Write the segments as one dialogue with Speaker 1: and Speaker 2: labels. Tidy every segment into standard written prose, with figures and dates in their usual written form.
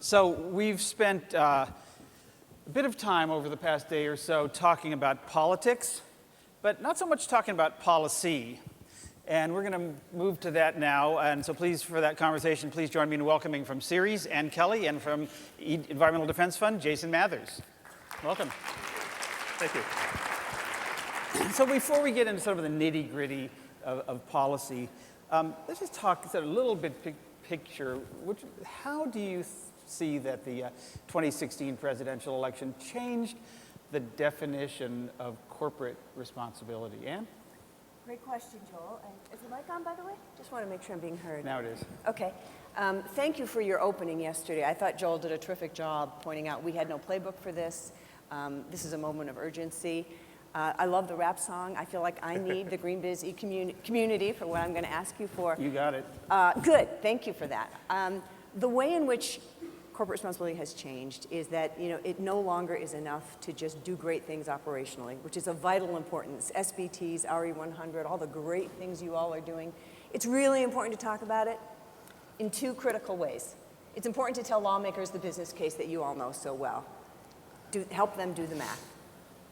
Speaker 1: So we've spent a bit of time over the past day or so talking about politics, but not so much talking about policy. And we're going to move to that now. And so please, for that conversation, please join me in welcoming from Ceres, Ann Kelly, and from Environmental Defense Fund, Jason Mathers. Welcome.
Speaker 2: Thank you.
Speaker 1: So before we get into sort of the nitty-gritty of policy, let's just talk sort of a little bit picture. How do you see that the 2016 presidential election changed the definition of corporate responsibility? Ann?
Speaker 3: Great question, Joel. And is the mic on, by the way? Just want to make sure I'm being heard.
Speaker 1: Now it is.
Speaker 3: Okay. Thank you for your opening yesterday. I thought Joel did a terrific job pointing out we had no playbook for this. This is a moment of urgency. I love the rap song. I feel like I need the Green Biz community for what I'm going to ask you for.
Speaker 1: You got it.
Speaker 3: Good. Thank you for that. The way in which corporate responsibility has changed is that it no longer is enough to just do great things operationally, which is of vital importance. SBTs, RE100, all the great things you all are doing. It's really important to talk about it in two critical ways. It's important to tell lawmakers the business case that you all know so well. Help them do the math,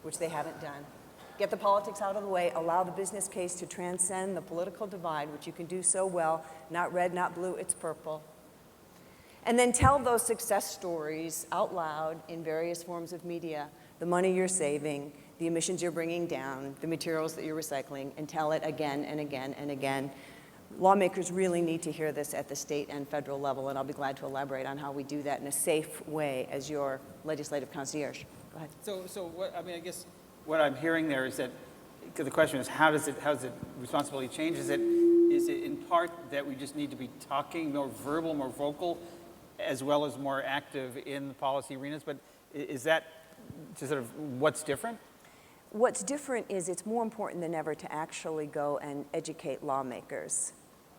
Speaker 3: which they haven't done. Get the politics out of the way, allow the business case to transcend the political divide, which you can do so well, not red, not blue, it's purple. And then tell those success stories out loud in various forms of media, the money you're saving, the emissions you're bringing down, the materials that you're recycling, and tell it again and again and again. Lawmakers really need to hear this at the state and federal level, and I'll be glad to elaborate on how we do that in a safe way as your legislative concierge. Go ahead.
Speaker 1: So what, I guess what I'm hearing there is that the question is how does it responsibility change? Is it in part that we just need to be talking more verbal, more vocal, as well as more active in the policy arenas, but is that sort of what's different?
Speaker 3: What's different is it's more important than ever to actually go and educate lawmakers.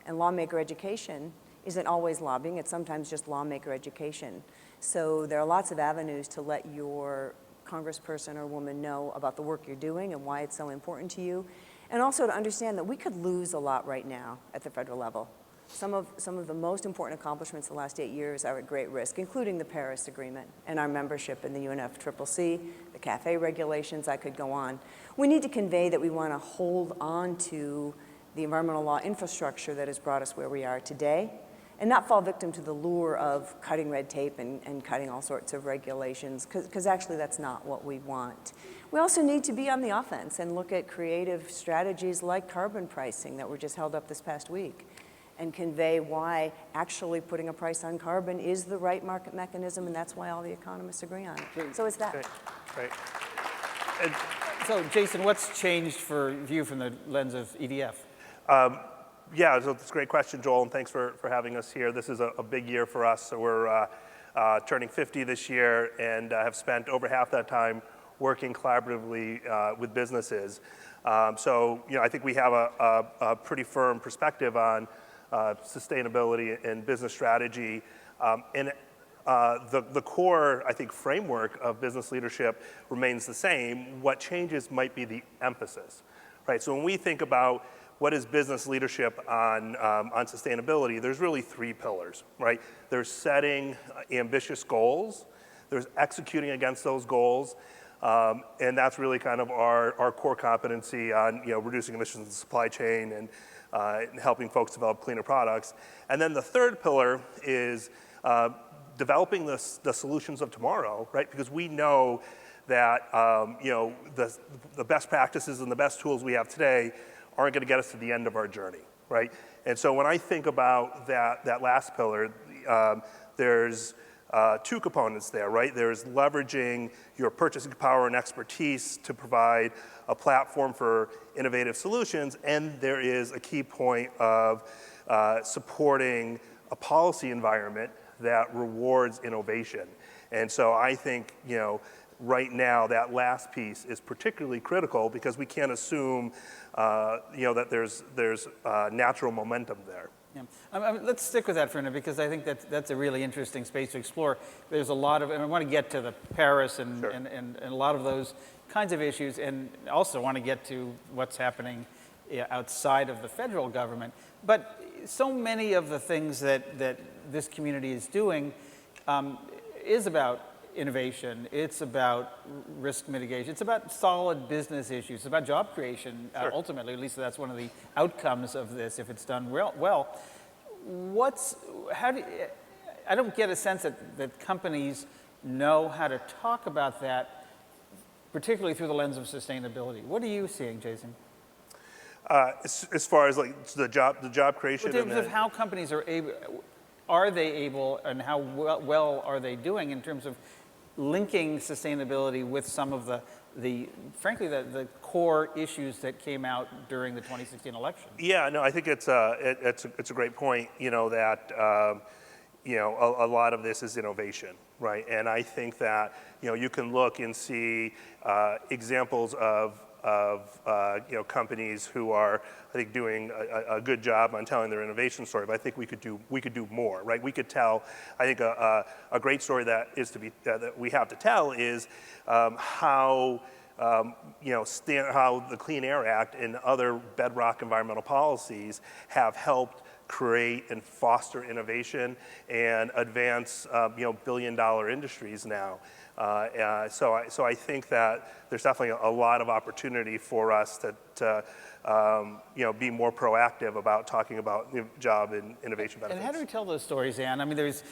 Speaker 3: And lawmaker education isn't always lobbying, it's sometimes just lawmaker education. So there are lots of avenues to let your congressperson or woman know about the work you're doing and why it's so important to you. And also to understand that we could lose a lot right now at the federal level. Some of the most important accomplishments in the last 8 years are at great risk, including the Paris Agreement and our membership in the UNFCCC, the CAFE regulations, I could go on. We need to convey that we want to hold on to the environmental law infrastructure that has brought us where we are today and not fall victim to the lure of cutting red tape and cutting all sorts of regulations, because actually that's not what we want. We also need to be on the offense and look at creative strategies like carbon pricing that were just held up this past week, and convey why actually putting a price on carbon is the right market mechanism, and that's why all the economists agree on it. So it's that.
Speaker 2: Great.
Speaker 1: So Jason, what's changed for you from the lens of EDF?
Speaker 2: Yeah, so it's a great question, Joel, and thanks for having us here. This is a big year for us. So we're turning 50 this year and have spent over half that time working collaboratively with businesses. So I think we have a pretty firm perspective on sustainability and business strategy. And the core, I think, framework of business leadership remains the same. What changes might be the emphasis, right? So when we think about what is business leadership on sustainability, there's really three pillars, right? There's setting ambitious goals, there's executing against those goals, and that's really kind of our core competency on reducing emissions in the supply chain and helping folks develop cleaner products. And then the third pillar is developing the solutions of tomorrow, right? Because we know that the best practices and the best tools we have today aren't going to get us to the end of our journey, right? And so when I think about that last pillar, there's two components there, right? There's leveraging your purchasing power and expertise to provide a platform for innovative solutions, and there is a key point of supporting a policy environment that rewards innovation. And so I think, right now that last piece is particularly critical because we can't assume, that there's natural momentum there.
Speaker 1: Yeah. Let's stick with that for a minute because I think that's a really interesting space to explore. There's a lot of, and I want to get to the Paris and,
Speaker 2: Sure.
Speaker 1: and a lot of those kinds of issues, and also want to get to what's happening outside of the federal government. But so many of the things that this community is doing is about innovation. It's about risk mitigation. It's about solid business issues. It's about job creation, ultimately. At least that's one of the outcomes of this if it's done well. I don't get a sense that companies know how to talk about that, particularly through the lens of sustainability. What are you seeing, Jason?
Speaker 2: As far as like the job creation,
Speaker 1: In terms of how companies are they able, and how well are they doing in terms of linking sustainability with some of frankly, the core issues that came out during the 2016 election?
Speaker 2: Yeah, no, I think it's a great point. That a lot of this is innovation, right? And I think that you can look and see examples of companies who are, I think, doing a good job on telling their innovation story. But I think we could do more, right? We could tell. I think a great story that we have to tell is how the Clean Air Act and other bedrock environmental policies have helped create and foster innovation and advance billion-dollar industries now. So I think that there's definitely a lot of opportunity for us to be more proactive about talking about job and innovation benefits.
Speaker 1: And how do we tell those stories, Ann? I mean, there's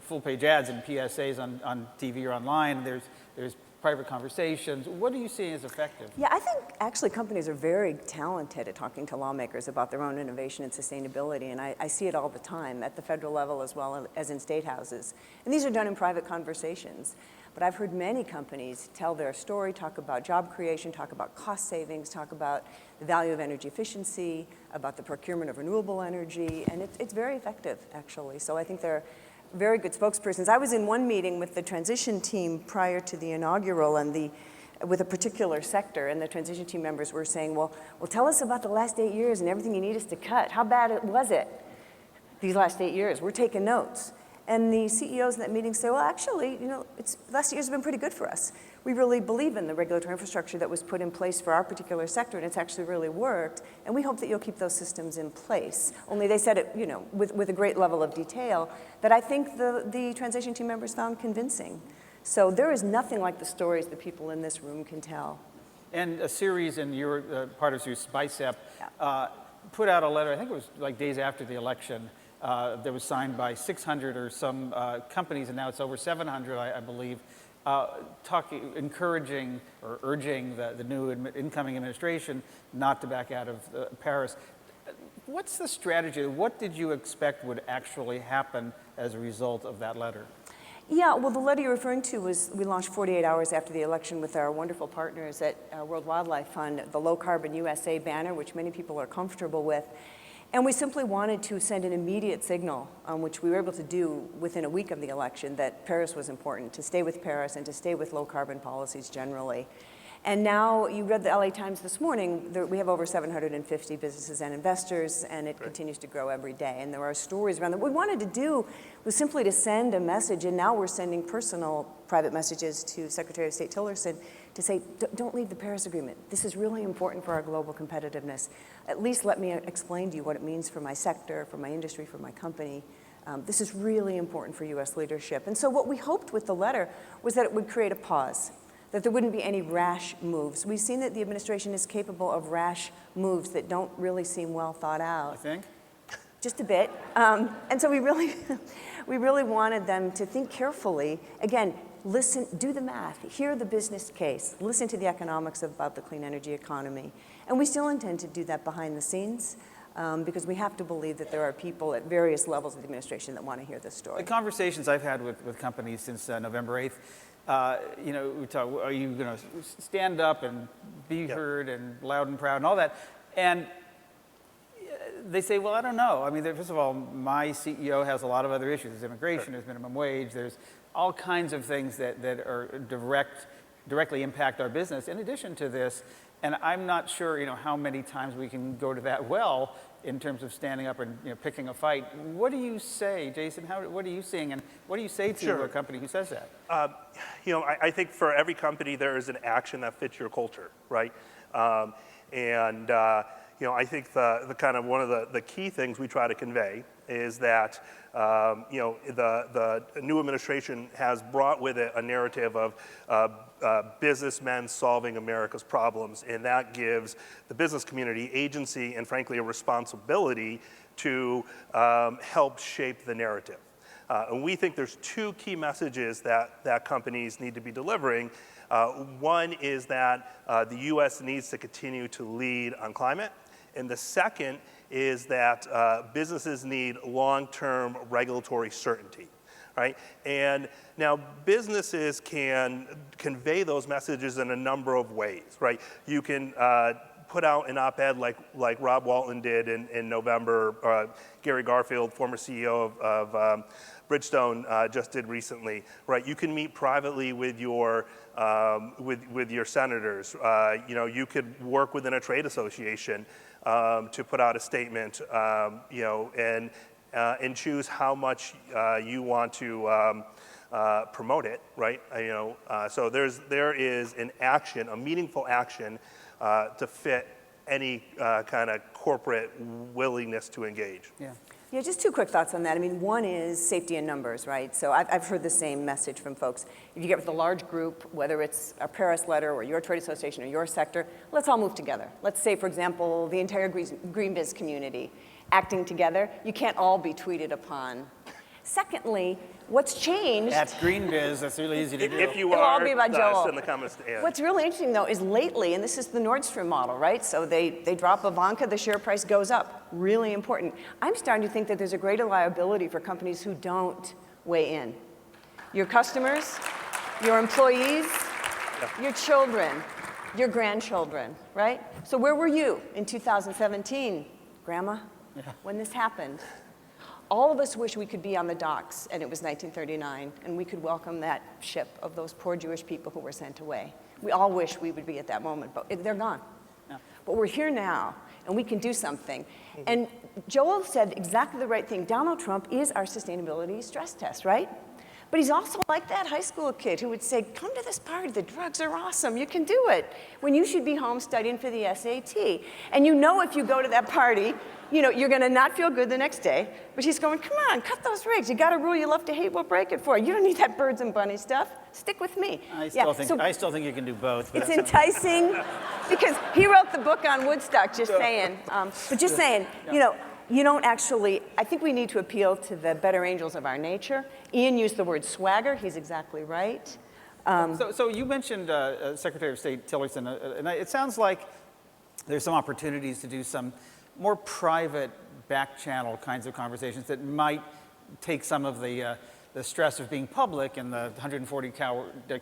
Speaker 1: full-page ads and PSAs on TV or online. There's private conversations. What are you seeing as effective?
Speaker 3: Yeah, I think actually companies are very talented at talking to lawmakers about their own innovation and sustainability, and I see it all the time at the federal level as well as in state houses. And these are done in private conversations. But I've heard many companies tell their story, talk about job creation, talk about cost savings, talk about the value of energy efficiency, about the procurement of renewable energy, and it's very effective, actually. So I think they're very good spokespersons. I was in one meeting with the transition team prior to the inaugural and with a particular sector, and the transition team members were saying, well, tell us about the last 8 years and everything you need us to cut. How bad was it these last 8 years? We're taking notes. And the CEOs in that meeting say, well, actually, last years have been pretty good for us. We really believe in the regulatory infrastructure that was put in place for our particular sector, and it's actually really worked. And we hope that you'll keep those systems in place. Only they said it, with a great level of detail that I think the transition team members found convincing. So there is nothing like the stories that people in this room can tell.
Speaker 1: And a series, and you're part of your BICEP, put out a letter, I think it was like days after the election, that was signed by 600 or some companies, and now it's over 700, I believe, encouraging or urging the new incoming administration not to back out of Paris. What's the strategy? What did you expect would actually happen as a result of that letter?
Speaker 3: Yeah, well, the letter you're referring to was we launched 48 hours after the election with our wonderful partners at World Wildlife Fund, the Low Carbon USA banner, which many people are comfortable with. And we simply wanted to send an immediate signal, which we were able to do within a week of the election, that Paris was important, to stay with Paris and to stay with low carbon policies generally. And now, you read the LA Times this morning, we have over 750 businesses and investors, and it continues to grow every day. And there are stories around that. What we wanted to do was simply to send a message, and now we're sending personal private messages to Secretary of State Tillerson to say, don't leave the Paris Agreement. This is really important for our global competitiveness. At least let me explain to you what it means for my sector, for my industry, for my company. This is really important for US leadership. And so what we hoped with the letter was that it would create a pause, that there wouldn't be any rash moves. We've seen that the administration is capable of rash moves that don't really seem well thought out.
Speaker 1: You think?
Speaker 3: Just a bit. And so we really wanted them to think carefully. Again, listen, do the math, hear the business case, listen to the economics about the clean energy economy. And we still intend to do that behind the scenes because we have to believe that there are people at various levels of the administration that want to hear this story.
Speaker 1: The conversations I've had with companies since November 8th, we talk, are you going to stand up and be heard and loud and proud and all that? And they say, well, I don't know. I mean, first of all, my CEO has a lot of other issues. There's immigration, there's minimum wage, there's all kinds of things that are directly impact our business in addition to this. And I'm not sure, how many times we can go to that well in terms of standing up and picking a fight. What do you say, Jason? What are you seeing, and what do you say to a company who says that?
Speaker 2: I think for every company there is an action that fits your culture, right? I think the kind of one of the key things we try to convey is that the new administration has brought with it a narrative of businessmen solving America's problems, and that gives the business community agency and frankly a responsibility to help shape the narrative. And we think there's two key messages that companies need to be delivering. One is that the U.S. needs to continue to lead on climate, and the second is that businesses need long-term regulatory certainty, right? And now businesses can convey those messages in a number of ways, right? You can put out an op-ed like Rob Walton did in November. Gary Garfield, former CEO of Bridgestone, just did recently, right? You can meet privately with your senators. You could work within a trade association to put out a statement, and choose how much you want to promote it, right? So there is an action, a meaningful action, to fit any kind of corporate willingness to engage.
Speaker 1: Yeah.
Speaker 3: Yeah, just two quick thoughts on that. I mean, one is safety in numbers, right? So I've heard the same message from folks. If you get with a large group, whether it's a Paris letter or your trade association or your sector, let's all move together. Let's say, for example, the entire green biz community acting together. You can't all be tweeted upon. Secondly, what's changed?
Speaker 1: That's green biz. That's really easy to do.
Speaker 2: If you
Speaker 3: It'll all
Speaker 2: are,
Speaker 3: be about Joel.
Speaker 2: send the comments to Ann.
Speaker 3: What's really interesting, though, is lately, and this is the Nordstrom model, right? So they drop Ivanka, the share price goes up. Really important. I'm starting to think that there's a greater liability for companies who don't weigh in. Your customers, your employees, your children, your grandchildren, right? So where were you in 2017, Grandma, when this happened? All of us wish we could be on the docks, and it was 1939, and we could welcome that ship of those poor Jewish people who were sent away. We all wish we would be at that moment, but they're gone.
Speaker 1: Yeah.
Speaker 3: But we're here now, and we can do something. And Joel said exactly the right thing. Donald Trump is our sustainability stress test, right? But he's also like that high school kid who would say, come to this party, the drugs are awesome, you can do it, when you should be home studying for the SAT. And if you go to that party, you're gonna not feel good the next day, but he's going, come on, cut those rigs. You got a rule you love to hate, we'll break it for you. You don't need that birds and bunny stuff. Stick with me.
Speaker 1: I still think you can do both.
Speaker 3: It's enticing because he wrote the book on Woodstock, just saying. But just saying, you don't actually, I think we need to appeal to the better angels of our nature. Ian used the word swagger, he's exactly right.
Speaker 1: So you mentioned Secretary of State Tillerson, and it sounds like there's some opportunities to do some more private back channel kinds of conversations that might take some of the stress of being public and the 140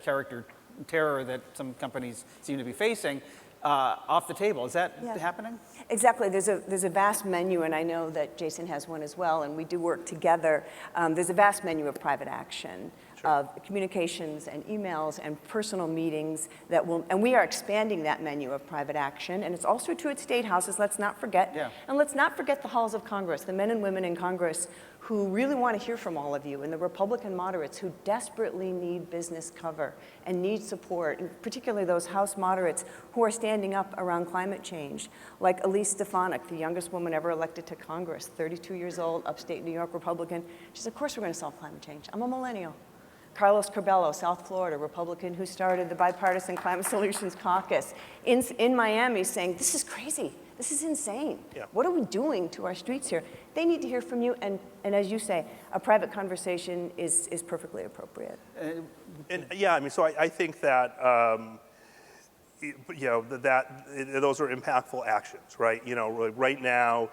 Speaker 1: character terror that some companies seem to be facing off the table. Is that happening?
Speaker 3: Exactly. There's a vast menu, and I know that Jason has one as well, and we do work together. There's a vast menu of private action, of communications and emails and personal meetings and we are expanding that menu of private action, and it's also true at state houses, let's not forget.
Speaker 1: Yeah.
Speaker 3: And let's not forget the halls of Congress, the men and women in Congress who really want to hear from all of you, and the Republican moderates who desperately need business cover and need support, and particularly those House moderates who are standing up around climate change, like Elise Stefanik, the youngest woman ever elected to Congress, 32 years old, upstate New York Republican. She said, of course we're going to solve climate change. I'm a millennial. Carlos Curbelo, South Florida, Republican, who started the Bipartisan Climate Solutions Caucus in Miami, saying, this is crazy. This is insane.
Speaker 2: Yeah.
Speaker 3: What are we doing to our streets here? They need to hear from you, and as you say, a private conversation is perfectly appropriate.
Speaker 2: So I think that, those are impactful actions, right? Right now,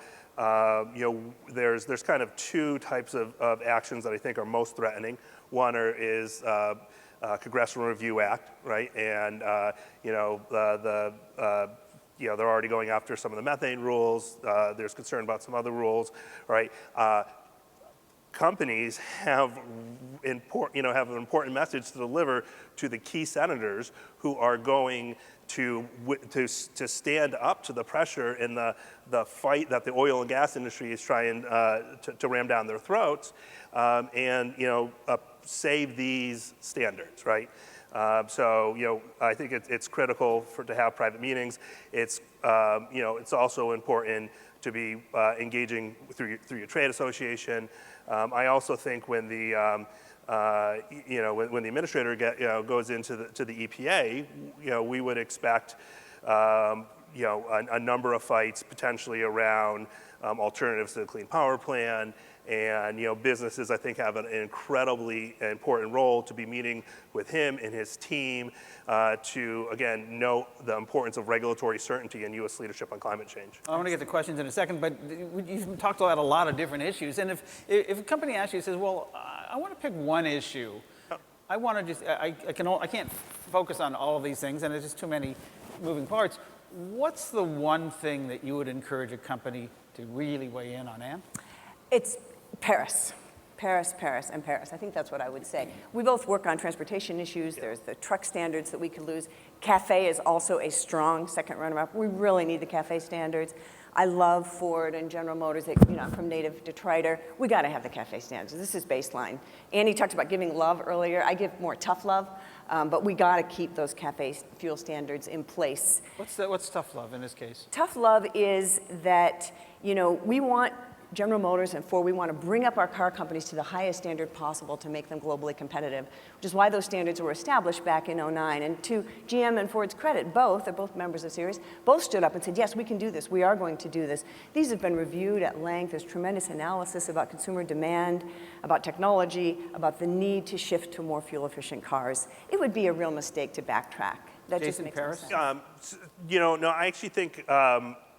Speaker 2: there's kind of two types of actions that I think are most threatening. One is Congressional Review Act, right? And they're already going after some of the methane rules. There's concern about some other rules, right? Companies have an important message to deliver to the key senators who are going to stand up to the pressure in the fight that the oil and gas industry is trying to ram down their throats, and save these standards, right? So, I think it's critical to have private meetings. It's, it's also important to be engaging through your trade association. I also think when the when the administrator goes into the EPA, we would expect a number of fights potentially around alternatives to the Clean Power Plan. And businesses, I think, have an incredibly important role to be meeting with him and his team to, again, note the importance of regulatory certainty and U.S. leadership on climate change.
Speaker 1: I want to get to questions in a second, but you've talked about a lot of different issues. And if a company actually says, well, I want to pick one issue, I want to just, I can't focus on all of these things, and there's just too many moving parts. What's the one thing that you would encourage a company to really weigh in on, Ann?
Speaker 3: It's Paris. Paris, Paris, and Paris. I think that's what I would say. We both work on transportation issues. There's the truck standards that we could lose. CAFE is also a strong second runner-up. We really need the CAFE standards. I love Ford and General Motors. I'm from native Detroiter. We got to have the CAFE standards. This is baseline. Andy talked about giving love earlier. I give more tough love, but we got to keep those CAFE fuel standards in place.
Speaker 1: What's tough love in this case?
Speaker 3: Tough love is that, we want General Motors and Ford, we want to bring up our car companies to the highest standard possible to make them globally competitive, which is why those standards were established back in '09. And to GM and Ford's credit, they're both members of Series, both stood up and said, yes, we can do this. We are going to do this. These have been reviewed at length. There's tremendous analysis about consumer demand, about technology, about the need to shift to more fuel-efficient cars. It would be a real mistake to backtrack. That just makes no sense.
Speaker 2: No, I actually think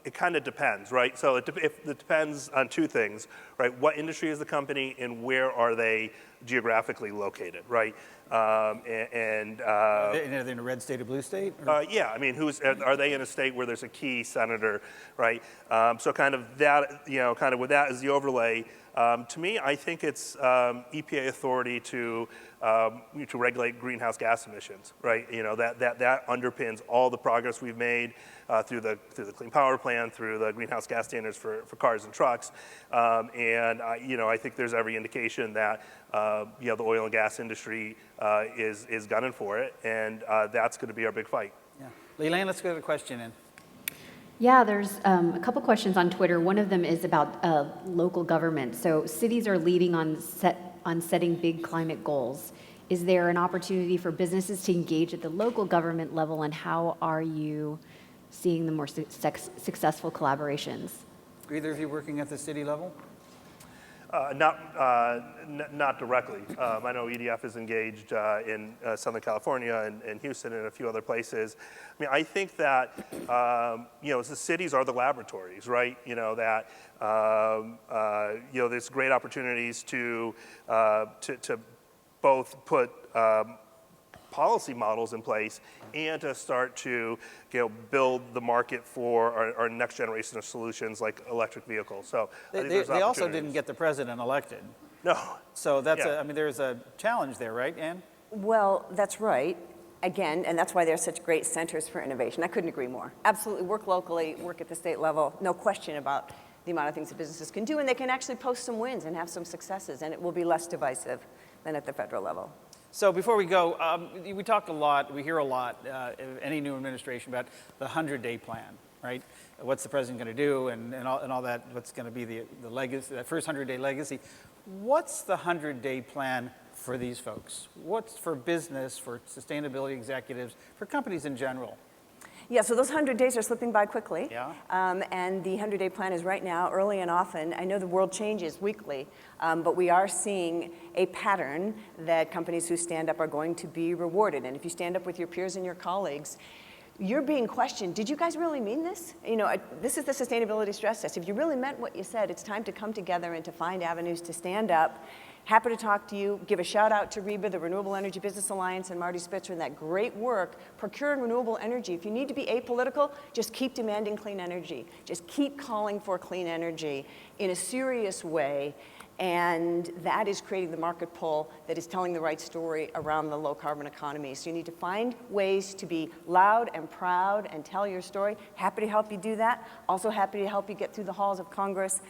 Speaker 2: it kind of depends, right? So it depends on two things, right? What industry is the company and where are they geographically located, right?
Speaker 1: Are they in a red state or blue state?
Speaker 2: Yeah, I mean, are they in a state where there's a key senator, right? So kind of that, kind of with that as the overlay, to me, I think it's EPA authority to regulate greenhouse gas emissions, right? That underpins all the progress we've made through the Clean Power Plan, through the greenhouse gas standards for cars and trucks, and I think there's every indication that the oil and gas industry is gunning for it, and that's going to be our big fight.
Speaker 1: Yeah, Leland, let's get a question in.
Speaker 4: Yeah, there's a couple questions on Twitter. One of them is about local government. So cities are leading on setting big climate goals. Is there an opportunity for businesses to engage at the local government level, and how are you seeing the more successful collaborations?
Speaker 2: Are
Speaker 1: either of you working at the city level?
Speaker 2: Not directly. I know EDF is engaged in Southern California and Houston and a few other places. I mean, I think that the cities are the laboratories, right? There's great opportunities to both put policy models in place and to start to build the market for our next generation of solutions like electric vehicles. So
Speaker 1: they also didn't get the president elected.
Speaker 2: No.
Speaker 1: So that's there's a challenge there, right, Ann?
Speaker 3: Well, that's right. Again, and that's why they're such great centers for innovation. I couldn't agree more. Absolutely, work locally, work at the state level. No question about the amount of things that businesses can do, and they can actually post some wins and have some successes, and it will be less divisive than at the federal level.
Speaker 1: So before we go, we talk a lot, we hear a lot, any new administration, about the 100-day plan, right? What's the president going to do and all that, what's going to be the legacy, that first 100-day legacy. What's the 100-day plan for these folks? What's for business, for sustainability executives, for companies in general?
Speaker 3: Yeah, so those 100 days are slipping by quickly.
Speaker 1: Yeah.
Speaker 3: And the 100-day plan is right now, early and often. I know the world changes weekly, but we are seeing a pattern that companies who stand up are going to be rewarded. And if you stand up with your peers and your colleagues, you're being questioned. Did you guys really mean this? This is the sustainability stress test. If you really meant what you said, it's time to come together and to find avenues to stand up. Happy to talk to you. Give a shout out to REBA, the Renewable Energy Business Alliance, and Marty Spitzer and that great work procuring renewable energy. If you need to be apolitical, just keep demanding clean energy. Just keep calling for clean energy in a serious way. And that is creating the market pull that is telling the right story around the low carbon economy. So you need to find ways to be loud and proud and tell your story. Happy to help you do that. Also happy to help you get through the halls of Congress.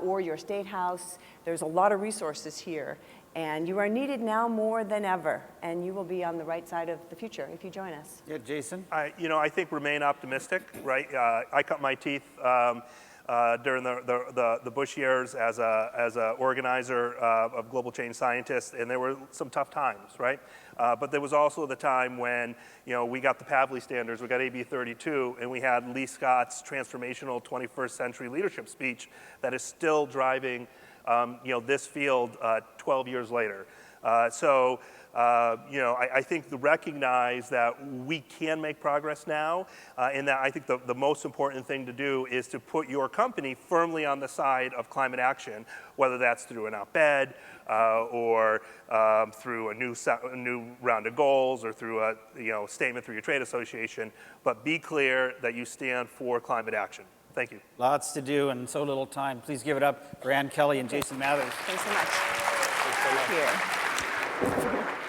Speaker 3: or your state house. There's a lot of resources here, and you are needed now more than ever, and you will be on the right side of the future if you join us.
Speaker 1: Yeah, Jason?
Speaker 2: I think remain optimistic, right? I cut my teeth during the Bush years as a organizer of global change scientists, and there were some tough times, right? But there was also the time when, we got the Pavley standards, we got AB 32, and we had Lee Scott's transformational 21st century leadership speech that is still driving, this field 12 years later. I think to recognize that we can make progress now, and that I think the most important thing to do is to put your company firmly on the side of climate action, whether that's through an op-ed or through a new round of goals or through a statement through your trade association, but be clear that you stand for climate action. Thank you.
Speaker 1: Lots to do and so little time. Please give it up for Ann Kelly and Jason Mathers.
Speaker 3: Thanks so much. Thank you.